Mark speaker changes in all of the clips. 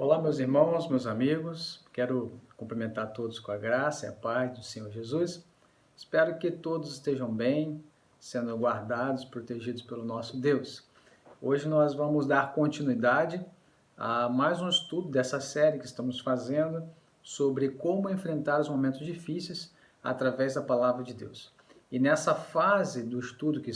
Speaker 1: Olá, meus irmãos, meus amigos. Quero cumprimentar todos com a graça e a paz do Senhor Jesus. Espero que todos estejam bem, sendo guardados, protegidos pelo nosso Deus. Hoje nós vamos dar continuidade a mais um estudo dessa série que estamos fazendo sobre como enfrentar os momentos difíceis através da palavra de Deus. E nessa fase do estudo que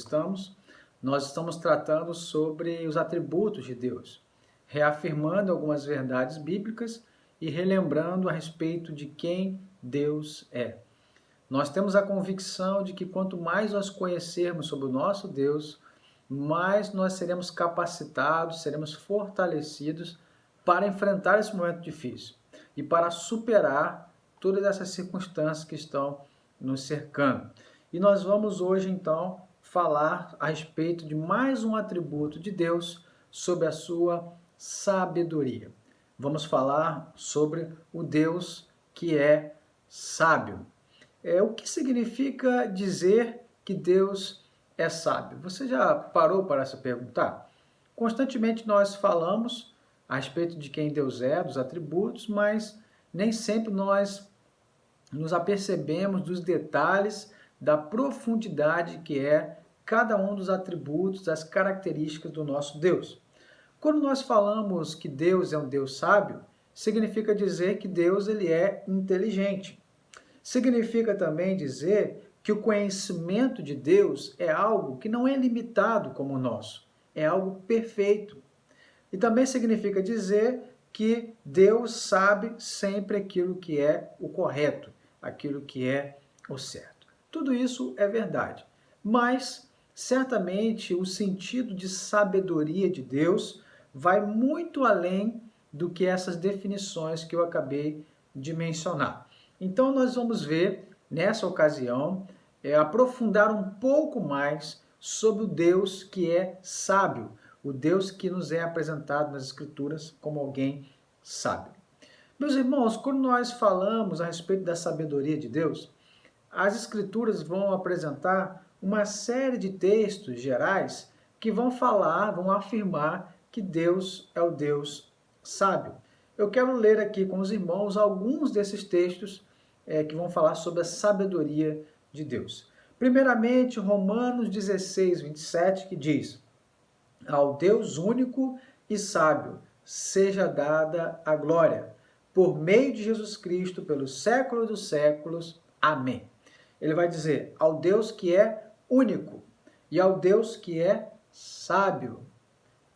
Speaker 1: nós estamos tratando sobre os atributos de Deus, reafirmando algumas verdades bíblicas e relembrando a respeito de quem Deus é. Nós temos a convicção de que quanto mais nós conhecermos sobre o nosso Deus, mais nós seremos capacitados, seremos fortalecidos para enfrentar esse momento difícil e para superar todas essas circunstâncias que estão nos cercando. E nós vamos hoje, então, falar a respeito de mais um atributo de Deus sobre a sua sabedoria. Vamos falar sobre o Deus que é sábio. O que significa dizer que Deus é sábio? Você já parou para se perguntar? Constantemente nós falamos a respeito de quem Deus é, dos atributos, mas nem sempre nós nos apercebemos dos detalhes, da profundidade que é cada um dos atributos, das características do nosso Deus. Quando nós falamos que Deus é um Deus sábio, significa dizer que Deus ele é inteligente. Significa também dizer que o conhecimento de Deus é algo que não é limitado como o nosso, é algo perfeito. E também significa dizer que Deus sabe sempre aquilo que é o correto, aquilo que é o certo. Tudo isso é verdade, mas certamente o sentido de sabedoria de Deus vai muito além do que essas definições que eu acabei de mencionar. Então nós vamos ver, nessa ocasião, aprofundar um pouco mais sobre o Deus que é sábio, o Deus que nos é apresentado nas Escrituras como alguém sábio. Meus irmãos, quando nós falamos a respeito da sabedoria de Deus, as Escrituras vão apresentar uma série de textos gerais que vão falar, vão afirmar que Deus é o Deus sábio. Eu quero ler aqui com os irmãos alguns desses textos que vão falar sobre a sabedoria de Deus. Primeiramente, Romanos 16, 27, que diz: ao Deus único e sábio seja dada a glória, por meio de Jesus Cristo, pelos séculos dos séculos. Amém. Ele vai dizer ao Deus que é único e ao Deus que é sábio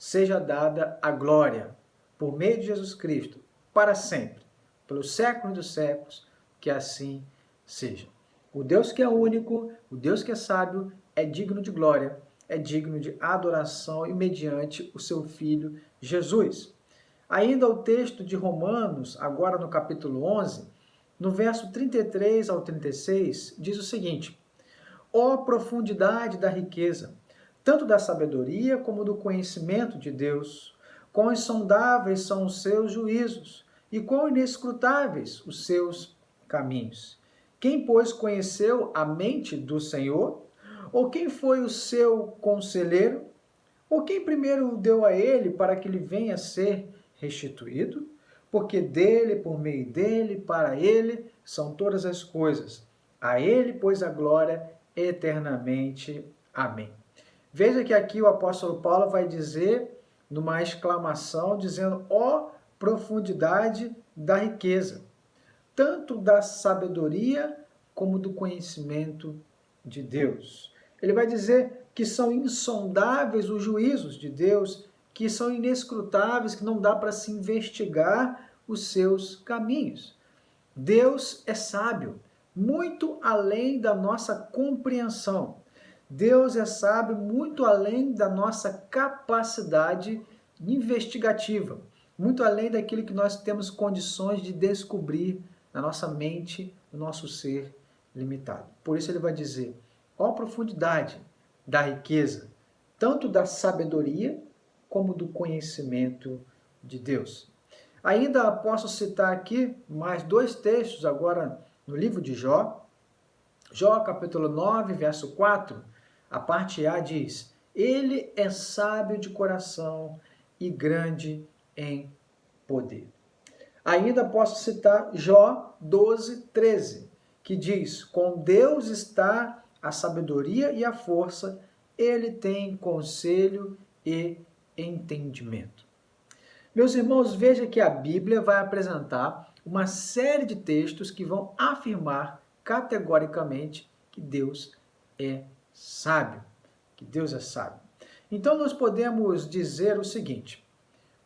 Speaker 1: seja dada a glória, por meio de Jesus Cristo, para sempre, pelos séculos dos séculos, que assim seja. O Deus que é único, o Deus que é sábio, é digno de glória, é digno de adoração e mediante o seu Filho Jesus. Ainda o texto de Romanos, agora no capítulo 11, no verso 33 ao 36, diz o seguinte: ó profundidade da riqueza, tanto da sabedoria como do conhecimento de Deus, quão insondáveis são os seus juízos e quão inescrutáveis os seus caminhos. Quem, pois, conheceu a mente do Senhor? Ou quem foi o seu conselheiro? Ou quem primeiro o deu a ele para que ele venha a ser restituído? Porque dele, por meio dele, para ele são todas as coisas. A ele, pois, a glória eternamente. Amém. Veja que aqui o apóstolo Paulo vai dizer, numa exclamação, dizendo: ó profundidade da riqueza, tanto da sabedoria como do conhecimento de Deus. Ele vai dizer que são insondáveis os juízos de Deus, que são inescrutáveis, que não dá para se investigar os seus caminhos. Deus é sábio, muito além da nossa compreensão. Deus é sábio muito além da nossa capacidade investigativa, muito além daquilo que nós temos condições de descobrir na nossa mente, no nosso ser limitado. Por isso ele vai dizer: ó profundidade da riqueza, tanto da sabedoria como do conhecimento de Deus. Ainda posso citar aqui mais dois textos agora no livro de Jó. Jó, capítulo 9, verso 4, a parte A diz: ele é sábio de coração e grande em poder. Ainda posso citar Jó 12:13, que diz: com Deus está a sabedoria e a força, ele tem conselho e entendimento. Meus irmãos, veja que a Bíblia vai apresentar uma série de textos que vão afirmar categoricamente que Deus é sábio, que Deus é sábio. Então nós podemos dizer o seguinte: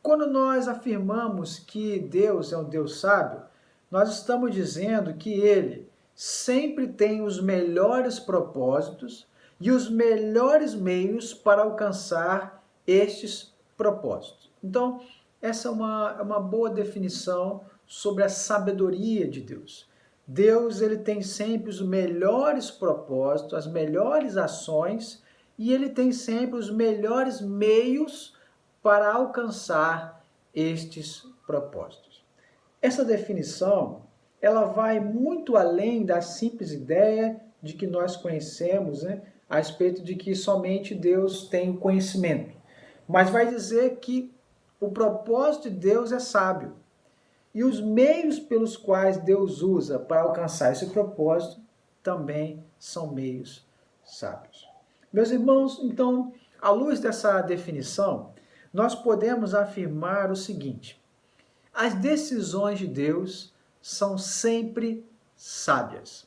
Speaker 1: quando nós afirmamos que Deus é um Deus sábio, nós estamos dizendo que ele sempre tem os melhores propósitos e os melhores meios para alcançar estes propósitos. Então, essa é uma boa definição sobre a sabedoria de Deus. Deus ele tem sempre os melhores propósitos, as melhores ações e ele tem sempre os melhores meios para alcançar estes propósitos. Essa definição, ela vai muito além da simples ideia de que nós conhecemos, a respeito de que somente Deus tem o conhecimento. Mas vai dizer que o propósito de Deus é sábio. E os meios pelos quais Deus usa para alcançar esse propósito também são meios sábios. Meus irmãos, então, à luz dessa definição, nós podemos afirmar o seguinte: as decisões de Deus são sempre sábias.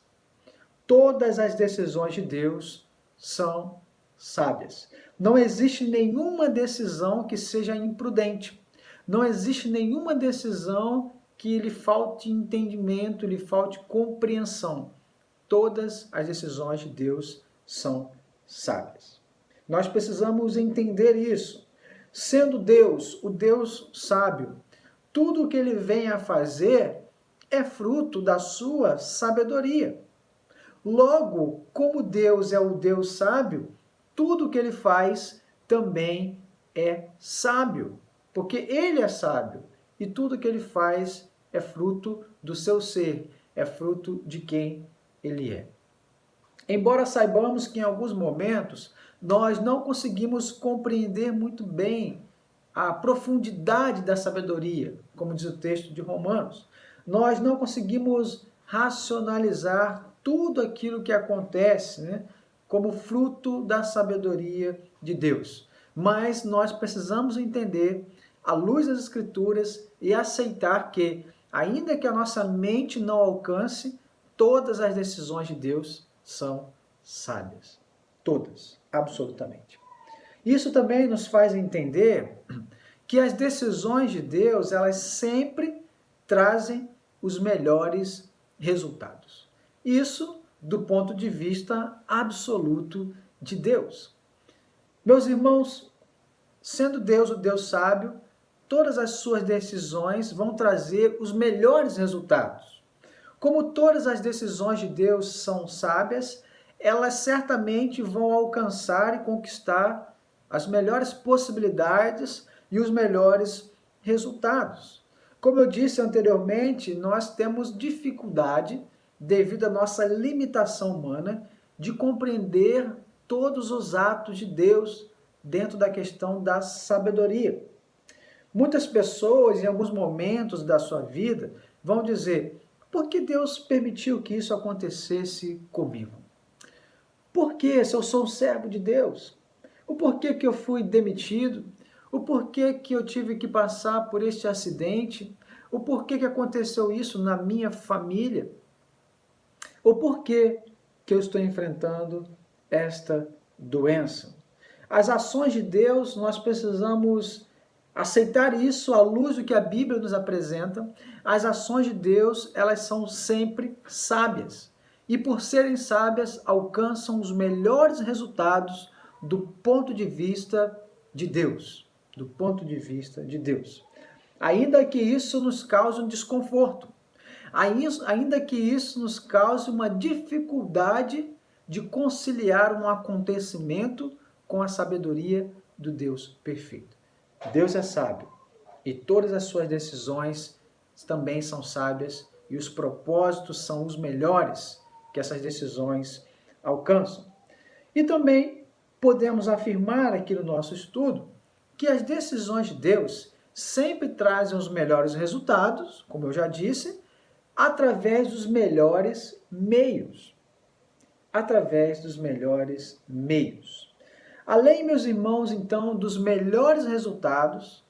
Speaker 1: Todas as decisões de Deus são sábias. Não existe nenhuma decisão que seja imprudente. Não existe nenhuma decisão que lhe falte entendimento, lhe falte compreensão. Todas as decisões de Deus são sábias. Nós precisamos entender isso. Sendo Deus o Deus sábio, tudo o que ele vem a fazer é fruto da sua sabedoria. Logo, como Deus é o Deus sábio, tudo o que ele faz também é sábio, porque ele é sábio e tudo o que ele faz é fruto do seu ser, é fruto de quem ele é. Embora saibamos que em alguns momentos nós não conseguimos compreender muito bem a profundidade da sabedoria, como diz o texto de Romanos, nós não conseguimos racionalizar tudo aquilo que acontece, como fruto da sabedoria de Deus. Mas nós precisamos entender, à luz das Escrituras, e aceitar que, ainda que a nossa mente não alcance, todas as decisões de Deus são sábias. Todas, absolutamente. Isso também nos faz entender que as decisões de Deus, elas sempre trazem os melhores resultados. Isso do ponto de vista absoluto de Deus. Meus irmãos, sendo Deus o Deus sábio, todas as suas decisões vão trazer os melhores resultados. Como todas as decisões de Deus são sábias, elas certamente vão alcançar e conquistar as melhores possibilidades e os melhores resultados. Como eu disse anteriormente, nós temos dificuldade, devido à nossa limitação humana, de compreender todos os atos de Deus dentro da questão da sabedoria. Muitas pessoas, em alguns momentos da sua vida, vão dizer: por que Deus permitiu que isso acontecesse comigo? Por que, se eu sou um servo de Deus? O porquê que eu fui demitido? O porquê que eu tive que passar por este acidente? O porquê que aconteceu isso na minha família? O porquê que eu estou enfrentando esta doença? As ações de Deus, nós precisamos aceitar isso à luz do que a Bíblia nos apresenta. As ações de Deus, elas são sempre sábias. E por serem sábias, alcançam os melhores resultados do ponto de vista de Deus. Do ponto de vista de Deus. Ainda que isso nos cause um desconforto. Ainda que isso nos cause uma dificuldade de conciliar um acontecimento com a sabedoria do Deus perfeito. Deus é sábio e todas as suas decisões também são sábias e os propósitos são os melhores que essas decisões alcançam. E também podemos afirmar aqui no nosso estudo que as decisões de Deus sempre trazem os melhores resultados, como eu já disse, através dos melhores meios. Através dos melhores meios. Além, meus irmãos, então, dos melhores resultados,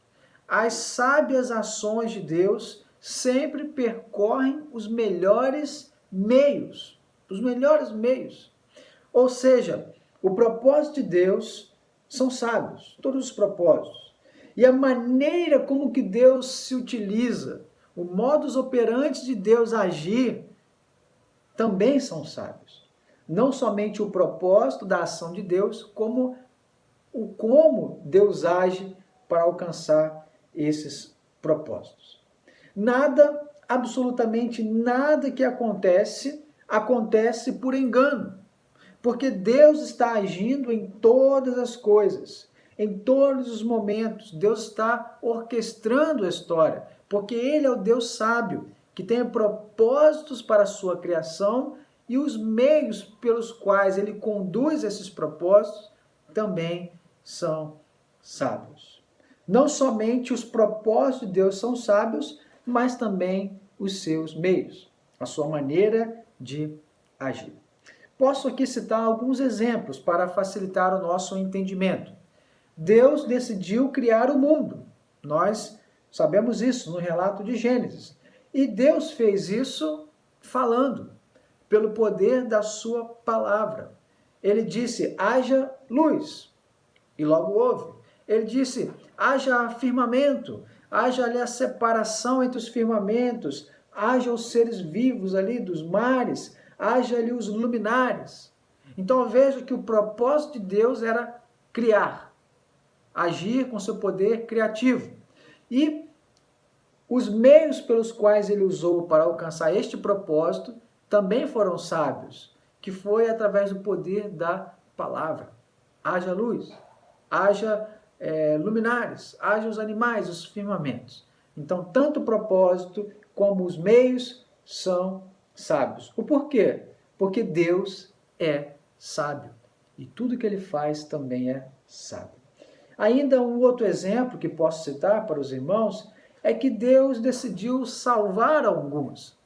Speaker 1: as sábias ações de Deus sempre percorrem os melhores meios. Os melhores meios. Ou seja, o propósito de Deus são sábios, todos os propósitos. E a maneira como que Deus se utiliza, o modus operandi de Deus agir, também são sábios. Não somente o propósito da ação de Deus, como o como Deus age para alcançar esses propósitos. Nada, absolutamente nada que acontece por engano. Porque Deus está agindo em todas as coisas, em todos os momentos. Deus está orquestrando a história, porque Ele é o Deus sábio, que tem propósitos para a sua criação e os meios pelos quais Ele conduz esses propósitos também são sábios. Não somente os propósitos de Deus são sábios, mas também os seus meios, a sua maneira de agir. Posso aqui citar alguns exemplos para facilitar o nosso entendimento. Deus decidiu criar o mundo. Nós sabemos isso no relato de Gênesis. E Deus fez isso falando, pelo poder da sua palavra. Ele disse, haja luz, e logo houve. Ele disse, haja firmamento, haja ali a separação entre os firmamentos, haja os seres vivos ali dos mares, haja ali os luminares. Então veja que o propósito de Deus era criar, agir com seu poder criativo. E os meios pelos quais ele usou para alcançar este propósito também foram sábios, que foi através do poder da palavra. Haja luz, haja luminares, haja os animais, os firmamentos. Então, tanto o propósito como os meios são sábios. O porquê? Porque Deus é sábio e tudo que ele faz também é sábio. Ainda um outro exemplo que posso citar para os irmãos é que Deus decidiu salvar alguns.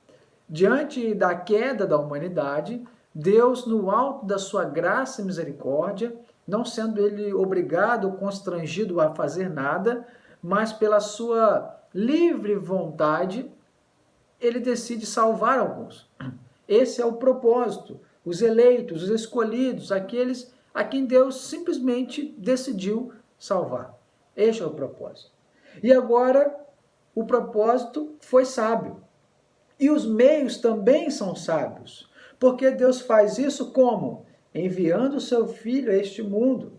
Speaker 1: Diante da queda da humanidade, Deus, no alto da sua graça e misericórdia, não sendo ele obrigado ou constrangido a fazer nada, mas pela sua livre vontade, ele decide salvar alguns. Esse é o propósito, os eleitos, os escolhidos, aqueles a quem Deus simplesmente decidiu salvar. Este é o propósito. E agora, o propósito foi sábio. E os meios também são sábios. Porque Deus faz isso como? Enviando o seu Filho a este mundo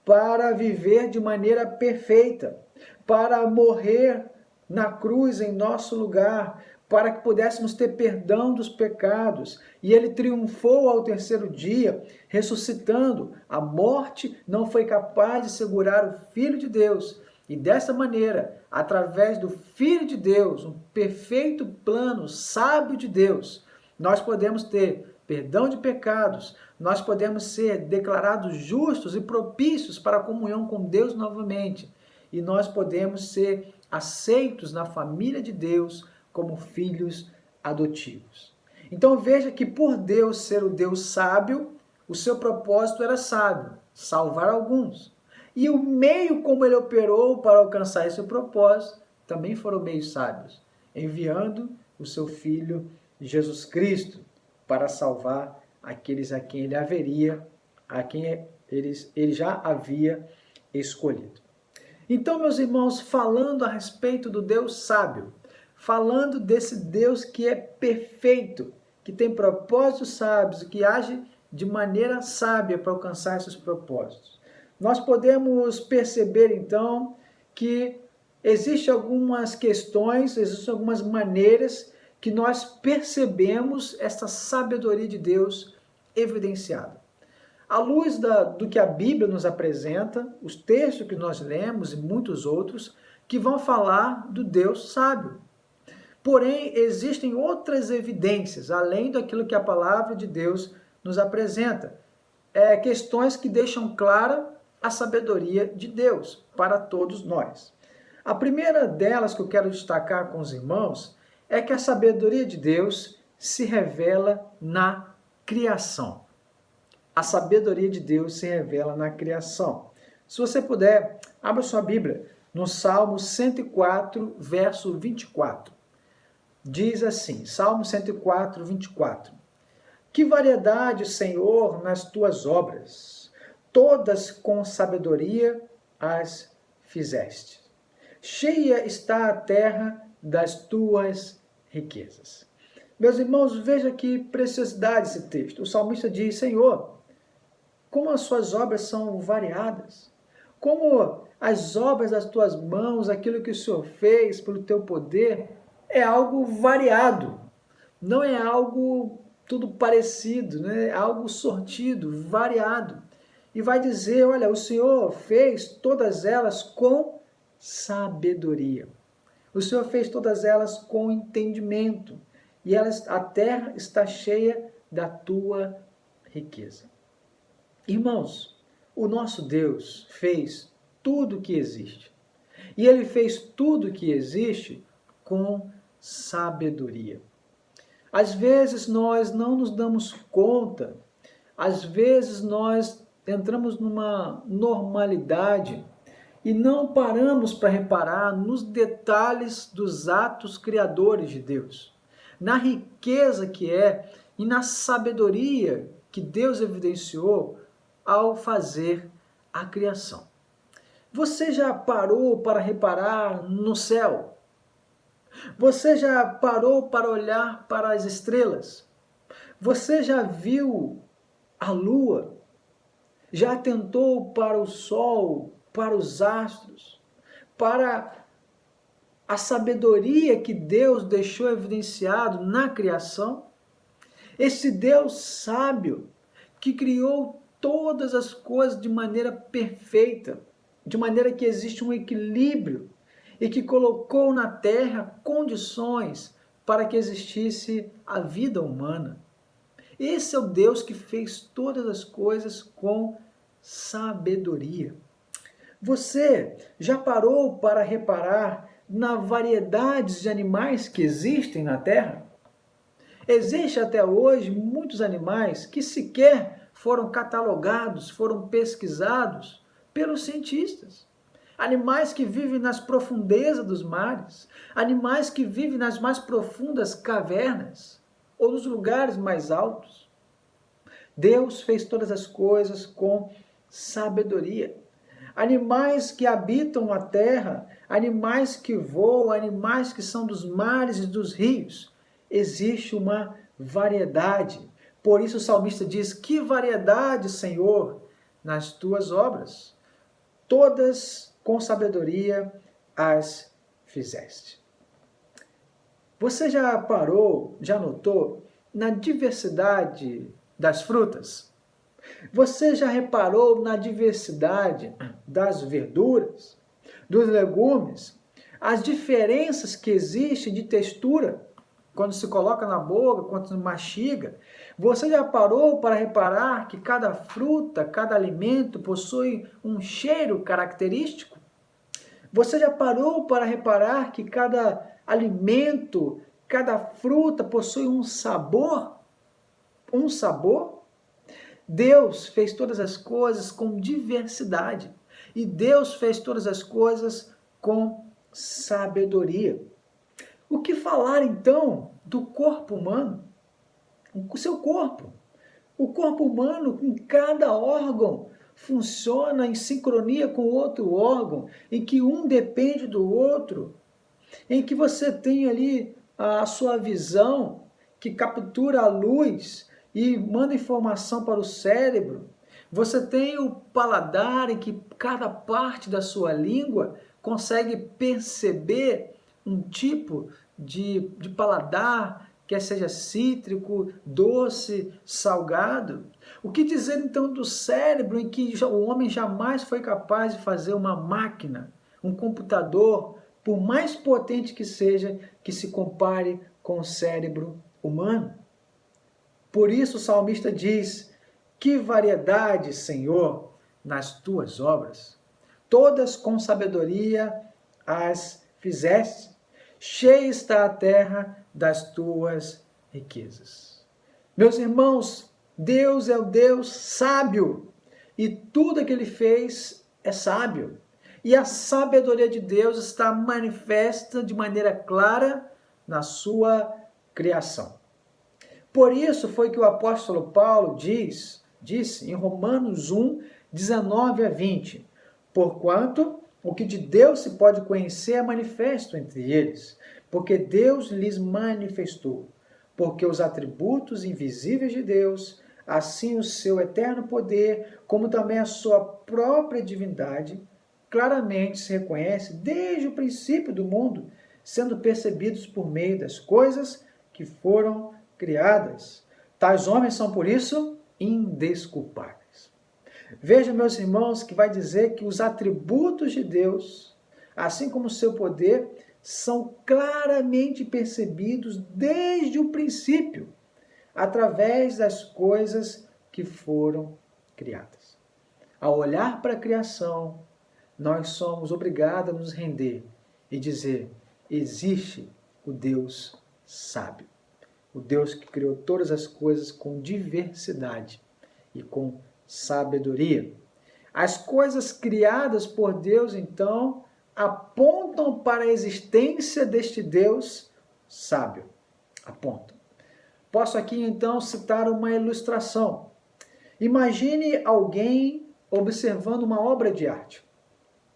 Speaker 1: para viver de maneira perfeita, para morrer na cruz em nosso lugar, para que pudéssemos ter perdão dos pecados. E ele triunfou ao terceiro dia, ressuscitando. A morte não foi capaz de segurar o Filho de Deus. E dessa maneira, através do Filho de Deus, um perfeito plano sábio de Deus, nós podemos ter perdão de pecados, nós podemos ser declarados justos e propícios para a comunhão com Deus novamente. E nós podemos ser aceitos na família de Deus como filhos adotivos. Então veja que por Deus ser o Deus sábio, o seu propósito era sábio, salvar alguns. E o meio como ele operou para alcançar esse propósito também foram meios sábios, enviando o seu Filho Jesus Cristo para salvar aqueles a quem ele já havia escolhido. Então, meus irmãos, falando a respeito do Deus sábio, falando desse Deus que é perfeito, que tem propósitos sábios, que age de maneira sábia para alcançar esses propósitos, nós podemos perceber, então, que existem algumas questões, existem algumas maneiras que nós percebemos essa sabedoria de Deus evidenciada. À luz do que a Bíblia nos apresenta, os textos que nós lemos e muitos outros, que vão falar do Deus sábio. Porém, existem outras evidências, além daquilo que a palavra de Deus nos apresenta. Questões que deixam clara a sabedoria de Deus para todos nós. A primeira delas que eu quero destacar com os irmãos é que a sabedoria de Deus se revela na criação. A sabedoria de Deus se revela na criação. Se você puder, abra sua Bíblia no Salmo 104, verso 24. Diz assim, Salmo 104, 24. Que variedade, Senhor, nas tuas obras, todas com sabedoria as fizeste. Cheia está a terra das tuas riquezas. Meus irmãos, veja que preciosidade esse texto. O salmista diz, Senhor, como as suas obras são variadas, como as obras das tuas mãos, aquilo que o Senhor fez pelo teu poder, é algo variado, não é algo tudo parecido, né? É algo sortido, variado. E vai dizer, olha, o Senhor fez todas elas com sabedoria. O Senhor fez todas elas com entendimento. E a terra está cheia da tua riqueza. Irmãos, o nosso Deus fez tudo o que existe. E Ele fez tudo o que existe com sabedoria. Às vezes nós não nos damos conta, às vezes nós entramos numa normalidade e não paramos para reparar nos detalhes dos atos criadores de Deus, na riqueza que é e na sabedoria que Deus evidenciou ao fazer a criação. Você já parou para reparar no céu? Você já parou para olhar para as estrelas? Você já viu a lua? Já atentou para o sol, para os astros, para a sabedoria que Deus deixou evidenciado na criação? Esse Deus sábio que criou todas as coisas de maneira perfeita, de maneira que existe um equilíbrio e que colocou na terra condições para que existisse a vida humana. Esse é o Deus que fez todas as coisas com sabedoria. Você já parou para reparar na variedade de animais que existem na terra? Existe até hoje muitos animais que sequer foram catalogados, foram pesquisados pelos cientistas. Animais que vivem nas profundezas dos mares, animais que vivem nas mais profundas cavernas ou nos lugares mais altos. Deus fez todas as coisas com sabedoria. Animais que habitam a terra, animais que voam, animais que são dos mares e dos rios. Existe uma variedade. Por isso o salmista diz, que variedade, Senhor, nas tuas obras. Todas com sabedoria as fizeste. Você já parou, já notou na diversidade das frutas? Você já reparou na diversidade das verduras, dos legumes, as diferenças que existem de textura quando se coloca na boca, quando se mastiga? Você já parou para reparar que cada fruta, cada alimento possui um cheiro característico? Você já parou para reparar que cada alimento, cada fruta possui um sabor? Um sabor? Deus fez todas as coisas com diversidade. E Deus fez todas as coisas com sabedoria. O que falar então do corpo humano? O seu corpo. O corpo humano, em cada órgão, funciona em sincronia com outro órgão, em que um depende do outro, em que você tem ali a sua visão, que captura a luz e manda informação para o cérebro. Você tem o paladar, em que cada parte da sua língua consegue perceber um tipo de paladar, quer seja cítrico, doce, salgado. O que dizer então do cérebro, em que o homem jamais foi capaz de fazer uma máquina, um computador, por mais potente que seja, que se compare com o cérebro humano? Por isso o salmista diz, que variedade, Senhor, nas tuas obras, todas com sabedoria as fizeste. Cheia está a terra das tuas riquezas. Meus irmãos, Deus é o Deus sábio e tudo que ele fez é sábio. E a sabedoria de Deus está manifesta de maneira clara na sua criação. Por isso foi que o apóstolo Paulo disse em Romanos 1, 19 a 20, porquanto o que de Deus se pode conhecer é manifesto entre eles, porque Deus lhes manifestou, porque os atributos invisíveis de Deus, assim o seu eterno poder, como também a sua própria divindade, claramente se reconhece desde o princípio do mundo, sendo percebidos por meio das coisas que foram criadas. Tais homens são, por isso, indesculpáveis. Veja, meus irmãos, que vai dizer que os atributos de Deus, assim como o seu poder, são claramente percebidos desde o princípio, através das coisas que foram criadas. Ao olhar para a criação, nós somos obrigados a nos render e dizer: existe o Deus sábio, o Deus que criou todas as coisas com diversidade e com sabedoria. As coisas criadas por Deus, então, apontam para a existência deste Deus sábio. Apontam. Posso aqui, então, citar uma ilustração. Imagine alguém observando uma obra de arte.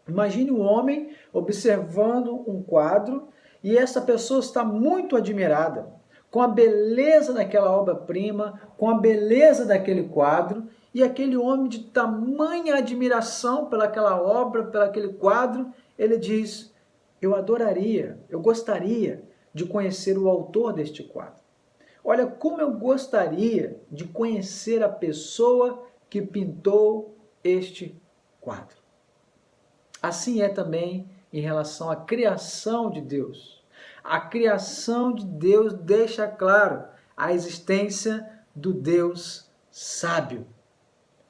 Speaker 1: Imagine um homem observando um quadro e essa pessoa está muito admirada com a beleza daquela obra-prima, com a beleza daquele quadro, e aquele homem de tamanha admiração pelaquela obra, pelaquele quadro, ele diz: eu adoraria, eu gostaria de conhecer o autor deste quadro. Olha, como eu gostaria de conhecer a pessoa que pintou este quadro. Assim é também em relação à criação de Deus. A criação de Deus deixa claro a existência do Deus sábio.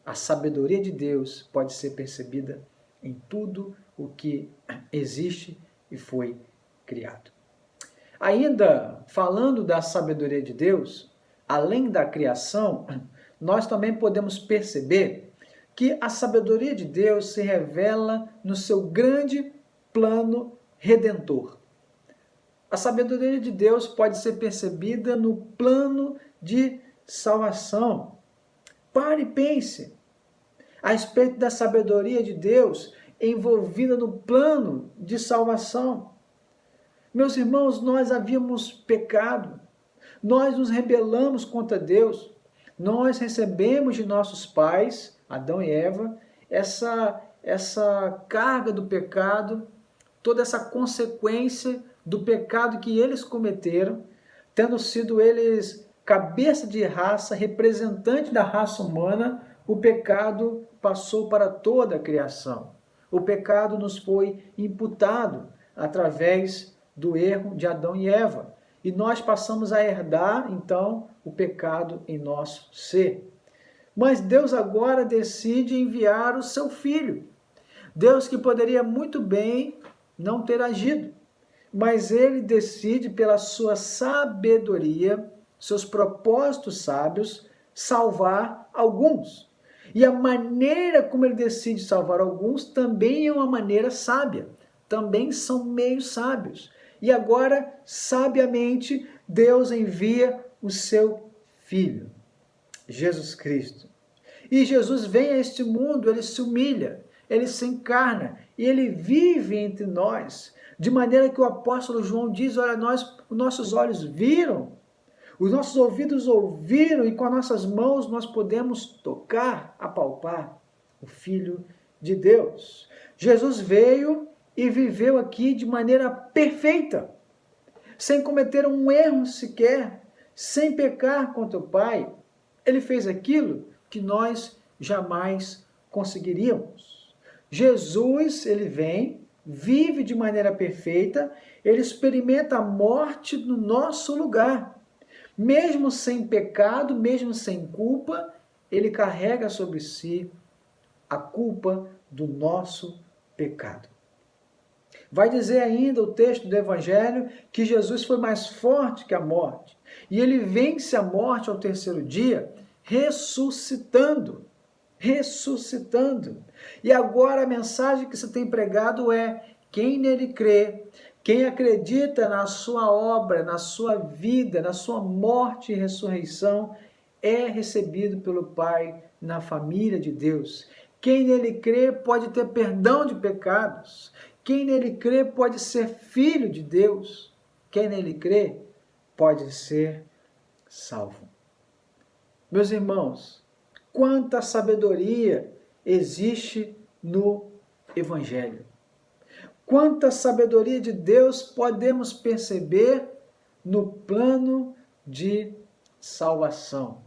Speaker 1: A sabedoria de Deus pode ser percebida em tudo o que existe e foi criado. Ainda falando da sabedoria de Deus, além da criação, nós também podemos perceber que a sabedoria de Deus se revela no seu grande plano redentor. A sabedoria de Deus pode ser percebida no plano de salvação. Pare e pense a respeito da sabedoria de Deus envolvida no plano de salvação. Meus irmãos, nós havíamos pecado, nós nos rebelamos contra Deus, nós recebemos de nossos pais, Adão e Eva, essa carga do pecado, toda essa consequência do pecado que eles cometeram, tendo sido eles cabeça de raça, representante da raça humana, o pecado passou para toda a criação. O pecado nos foi imputado através do erro de Adão e Eva. E nós passamos a herdar, então, o pecado em nosso ser. Mas Deus agora decide enviar o seu Filho. Deus que poderia muito bem não ter agido, mas ele decide, pela sua sabedoria, seus propósitos sábios, salvar alguns. E a maneira como ele decide salvar alguns também é uma maneira sábia. Também são meios sábios. E agora, sabiamente, Deus envia o seu Filho, Jesus Cristo. E Jesus vem a este mundo, ele se humilha, ele se encarna e ele vive entre nós. De maneira que o apóstolo João diz: olha, os nossos olhos viram, os nossos ouvidos ouviram e com as nossas mãos nós podemos tocar, apalpar o Filho de Deus. Jesus veio e viveu aqui de maneira perfeita, sem cometer um erro sequer, sem pecar contra o Pai. Ele fez aquilo que nós jamais conseguiríamos. Jesus, ele vem, vive de maneira perfeita, ele experimenta a morte no nosso lugar. Mesmo sem pecado, mesmo sem culpa, ele carrega sobre si a culpa do nosso pecado. Vai dizer ainda o texto do Evangelho que Jesus foi mais forte que a morte. E ele vence a morte ao terceiro dia, ressuscitando. Ressuscitando. E agora a mensagem que se tem pregado é: quem nele crê, quem acredita na sua obra, na sua vida, na sua morte e ressurreição, é recebido pelo Pai na família de Deus. Quem nele crê pode ter perdão de pecados. Quem nele crê pode ser filho de Deus. Quem nele crê pode ser salvo. Meus irmãos, quanta sabedoria existe no Evangelho. Quanta sabedoria de Deus podemos perceber no plano de salvação.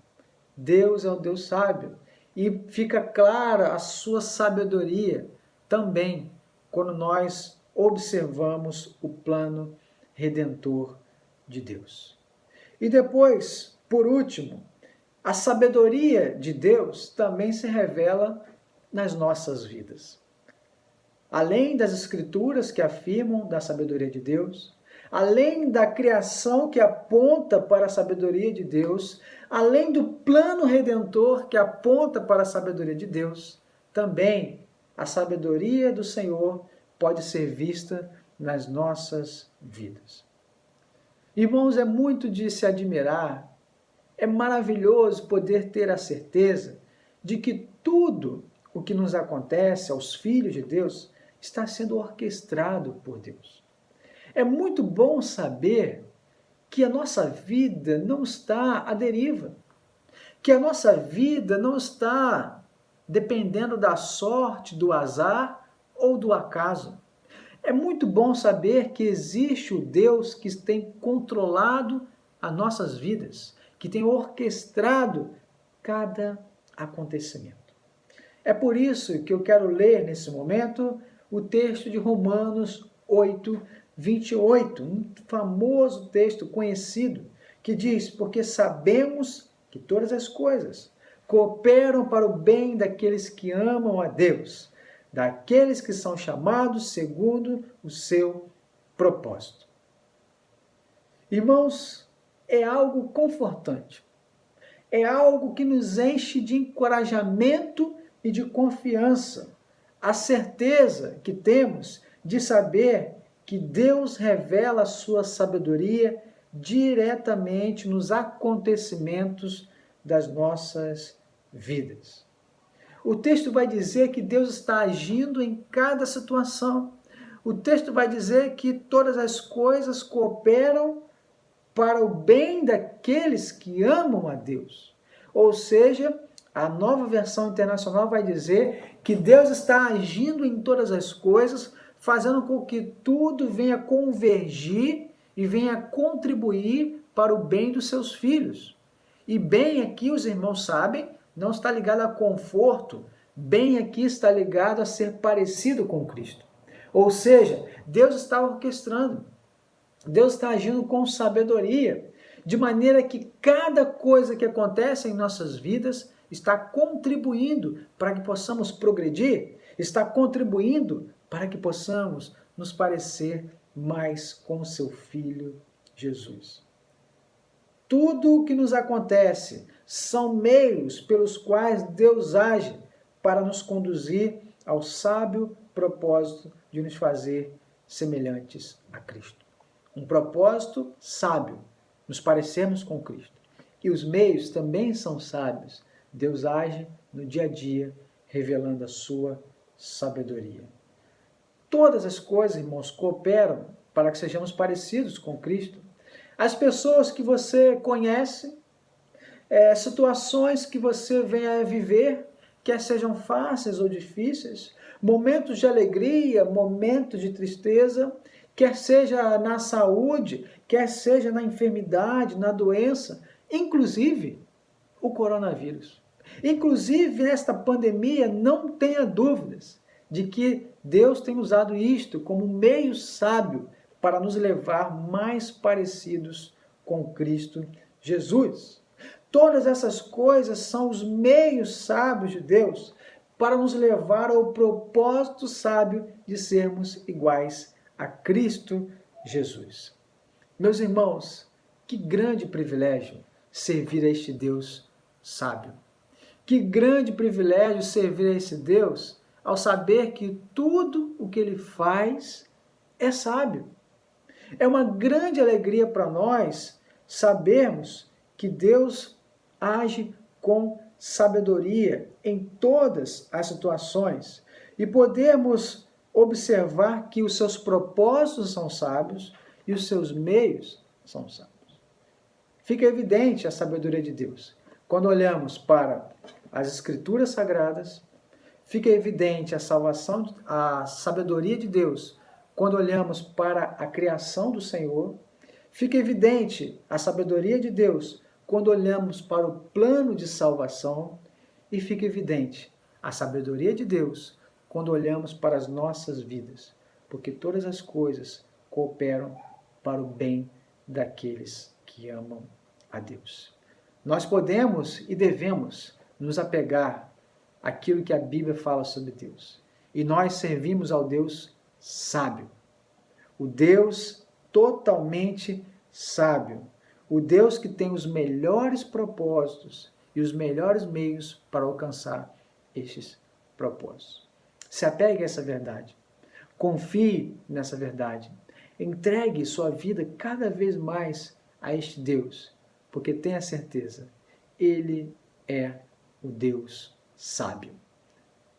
Speaker 1: Deus é um Deus sábio e fica clara a sua sabedoria também quando nós observamos o plano redentor de Deus. E depois, por último, a sabedoria de Deus também se revela nas nossas vidas. Além das escrituras que afirmam da sabedoria de Deus, além da criação que aponta para a sabedoria de Deus, além do plano redentor que aponta para a sabedoria de Deus, também a sabedoria do Senhor pode ser vista nas nossas vidas. Irmãos, é muito de se admirar, é maravilhoso poder ter a certeza de que tudo o que nos acontece aos filhos de Deus está sendo orquestrado por Deus. É muito bom saber que a nossa vida não está à deriva, que a nossa vida não está dependendo da sorte, do azar ou do acaso. É muito bom saber que existe o Deus que tem controlado as nossas vidas, que tem orquestrado cada acontecimento. É por isso que eu quero ler nesse momento o texto de Romanos 8, 28, um famoso texto conhecido, que diz: porque sabemos que todas as coisas cooperam para o bem daqueles que amam a Deus, daqueles que são chamados segundo o seu propósito. Irmãos, é algo confortante, é algo que nos enche de encorajamento e de confiança, a certeza que temos de saber que Deus revela a sua sabedoria diretamente nos acontecimentos das nossas vidas. O texto vai dizer que Deus está agindo em cada situação. O texto vai dizer que todas as coisas cooperam para o bem daqueles que amam a Deus. Ou seja, a Nova Versão Internacional vai dizer que Deus está agindo em todas as coisas, fazendo com que tudo venha convergir e venha contribuir para o bem dos seus filhos. E bem aqui, os irmãos sabem, não está ligado a conforto, bem aqui está ligado a ser parecido com Cristo. Ou seja, Deus está orquestrando, Deus está agindo com sabedoria, de maneira que cada coisa que acontece em nossas vidas está contribuindo para que possamos progredir, está contribuindo para que possamos nos parecer mais com seu Filho Jesus. Tudo o que nos acontece são meios pelos quais Deus age para nos conduzir ao sábio propósito de nos fazer semelhantes a Cristo. Um propósito sábio, nos parecermos com Cristo. E os meios também são sábios. Deus age no dia a dia, revelando a sua sabedoria. Todas as coisas, irmãos, cooperam para que sejamos parecidos com Cristo. As pessoas que você conhece, situações que você venha a viver, quer sejam fáceis ou difíceis, momentos de alegria, momentos de tristeza, quer seja na saúde, quer seja na enfermidade, na doença, inclusive o coronavírus. Inclusive nesta pandemia, não tenha dúvidas de que Deus tem usado isto como um meio sábio para nos levar mais parecidos com Cristo Jesus. Todas essas coisas são os meios sábios de Deus para nos levar ao propósito sábio de sermos iguais a Cristo Jesus. Meus irmãos, que grande privilégio servir a este Deus sábio. Que grande privilégio servir a esse Deus ao saber que tudo o que Ele faz é sábio. É uma grande alegria para nós sabermos que Deus age com sabedoria em todas as situações e podermos observar que os seus propósitos são sábios e os seus meios são sábios. Fica evidente a sabedoria de Deus. Quando olhamos para as Escrituras Sagradas, fica evidente a salvação, a sabedoria de Deus. Quando olhamos para a criação do Senhor, fica evidente a sabedoria de Deus quando olhamos para o plano de salvação e fica evidente a sabedoria de Deus quando olhamos para as nossas vidas, porque todas as coisas cooperam para o bem daqueles que amam a Deus. Nós podemos e devemos nos apegar àquilo que a Bíblia fala sobre Deus. E nós servimos ao Deus sábio, o Deus totalmente sábio, o Deus que tem os melhores propósitos e os melhores meios para alcançar estes propósitos. Se apegue a essa verdade, confie nessa verdade, entregue sua vida cada vez mais a este Deus, porque tenha certeza, Ele é o Deus sábio.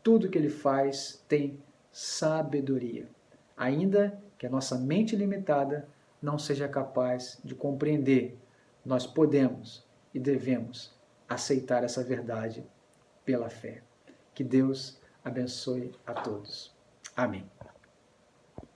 Speaker 1: Tudo que Ele faz tem sabedoria, ainda que a nossa mente limitada não seja capaz de compreender, nós podemos e devemos aceitar essa verdade pela fé. Que Deus abençoe a todos. Amém.